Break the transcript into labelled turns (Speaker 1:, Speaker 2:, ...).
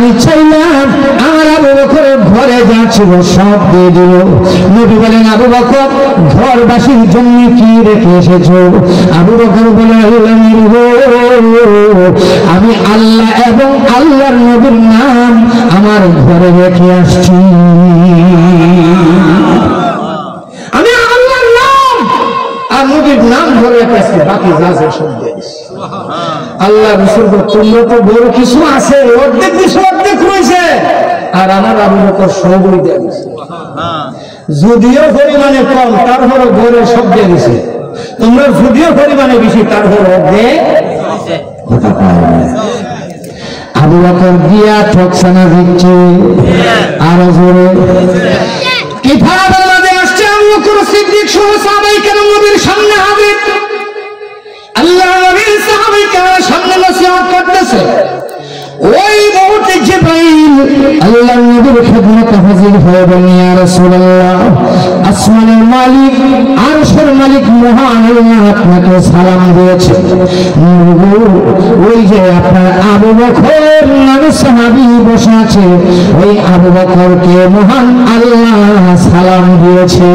Speaker 1: আমি চাইলাম আমার আবু বকরের ঘরে যা ছিল সব দিয়ে দিল। নবী বলেন, আবু বকর ঘরবাসীর জন্য কি রেখে এসেছো? আবু বকর বলে, আমি আল্লাহ এবং আল্লাহর নবীর নাম আমার ঘরে রেখে আসছি। আমি আল্লাহর নাম আর নবীর নাম ধরে রেখে আসছি, বাকি যা আছে সব দিয়ে দিচ্ছি। আল্লাহ রাসূল তোমরা তো বড় কিছু আছে, অর্ধেক কিছু অর্ধেক রয়েছে, আর আমার আবু বকর সবই দিয়ে দিচ্ছে। যদিও পরিমাণে কম, তারপরও ঘরে সব দিয়ে দিছে। তোমরা যদিও পরিমাণে বেশি, তারপর অর্ধেক হতে পারে না। আবু বকর গিয়া ঠকসানা দিচ্ছে আরো জোরে। কিতাবের মধ্যে আসছে আবু বকর সিদ্দিক সহ সাহাবায়ে কেরাম নবীর সামনে হাজির। আল্লাহ নবীর সাহাবায়ে কেরামের সামনে নসিহত করতেছে। ওই মুহূর্তে জিবরাইল আল্লাহর নবীর খেদমতে হাজির হয়ে বলেন, ইয়া রাসূলুল্লাহ, আসমানের মালিক আরশের মালিক মহান আল্লাহ আপনাকে সালাম দিয়েছে। ওই যে আপনার আবু বকর নামে সাহাবী বসে আছে, ওই আবু বকরকে মহান আল্লাহ সালাম দিয়েছে।